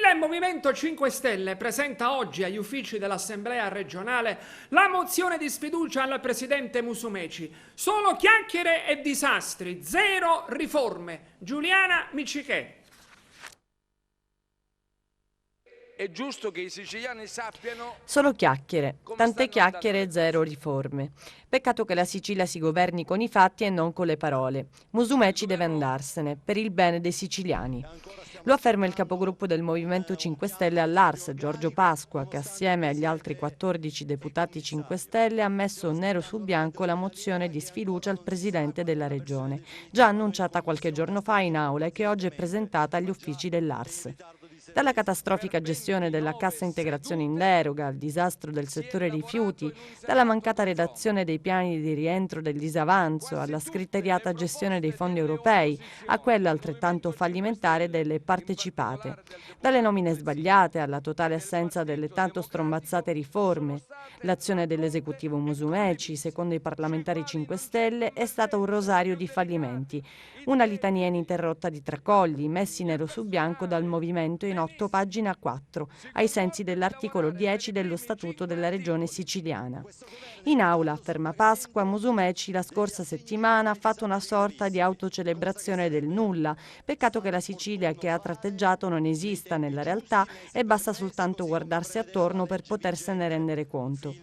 Il Movimento 5 Stelle presenta oggi agli uffici dell'Assemblea regionale la mozione di sfiducia al presidente Musumeci. Solo chiacchiere e disastri, zero riforme. Giuliana Miccichè. È giusto che i siciliani sappiano. Solo chiacchiere, tante chiacchiere e zero riforme. Peccato che la Sicilia si governi con i fatti e non con le parole. Musumeci deve andarsene, per il bene dei siciliani. Lo afferma il capogruppo del Movimento 5 Stelle all'Ars, Giorgio Pasqua, che assieme agli altri 14 deputati 5 Stelle ha messo nero su bianco la mozione di sfiducia al presidente della regione, già annunciata qualche giorno fa in aula e che oggi è presentata agli uffici dell'Ars. Dalla catastrofica gestione della cassa integrazione in deroga, al disastro del settore rifiuti, dalla mancata redazione dei piani di rientro del disavanzo, alla scriteriata gestione dei fondi europei, a quella altrettanto fallimentare delle partecipate. Dalle nomine sbagliate alla totale assenza delle tanto strombazzate riforme. L'azione dell'esecutivo Musumeci, secondo i parlamentari 5 Stelle, è stata un rosario di fallimenti. Una litania ininterrotta di tracolli, messi nero su bianco dal movimento in 8 pagine a 4, ai sensi dell'articolo 10 dello Statuto della Regione Siciliana. In aula, afferma Pasqua, Musumeci la scorsa settimana ha fatto una sorta di autocelebrazione del nulla. Peccato che la Sicilia che ha tratteggiato non esista nella realtà e basta soltanto guardarsi attorno per potersene rendere conto.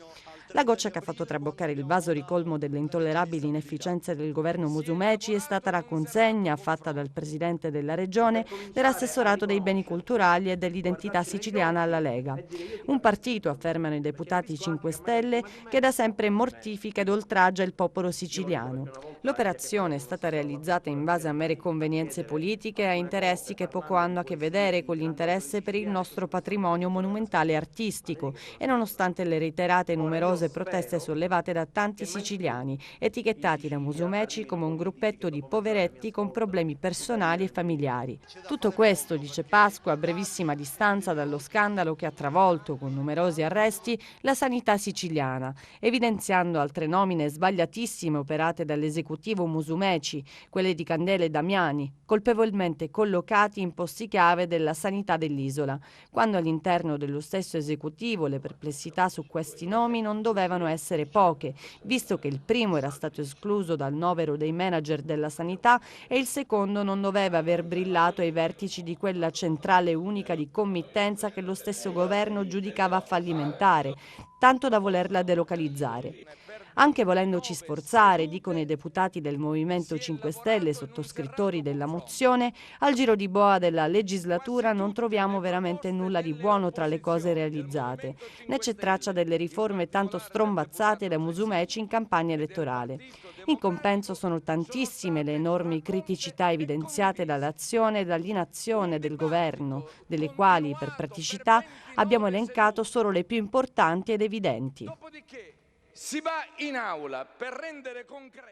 La goccia che ha fatto traboccare il vaso ricolmo delle intollerabili inefficienze del governo Musumeci è stata la consegna fatta dal presidente della regione dell'assessorato dei beni culturali e dell'identità siciliana alla Lega. Un partito, affermano i deputati 5 Stelle, che da sempre mortifica ed oltraggia il popolo siciliano. L'operazione è stata realizzata in base a mere convenienze politiche e a interessi che poco hanno a che vedere con l'interesse per il nostro patrimonio monumentale e artistico e nonostante le reiterate e numerose proteste sollevate da tanti siciliani, etichettati da Musumeci come un gruppetto di poveretti con problemi personali e familiari. Tutto questo, dice Pasqua, a brevissima distanza dallo scandalo che ha travolto, con numerosi arresti, la sanità siciliana, evidenziando altre nomine sbagliatissime operate dall'esecutivo Musumeci, quelle di Candela e Damiani, colpevolmente collocati in posti chiave della sanità dell'isola, quando all'interno dello stesso esecutivo le perplessità su questi nomi non dovevano essere poche, visto che il primo era stato escluso dal novero dei manager della sanità e il secondo non doveva aver brillato ai vertici di quella centrale unica di committenza che lo stesso governo giudicava fallimentare, tanto da volerla delocalizzare. Anche volendoci sforzare, dicono i deputati del Movimento 5 Stelle, sottoscrittori della mozione, al giro di boa della legislatura non troviamo veramente nulla di buono tra le cose realizzate, né c'è traccia delle riforme tanto strombazzate da Musumeci in campagna elettorale. In compenso sono tantissime le enormi criticità evidenziate dall'azione e dall'inazione del governo, delle quali, per praticità, abbiamo elencato solo le più importanti ed evidenti. Si va in aula per rendere concreto.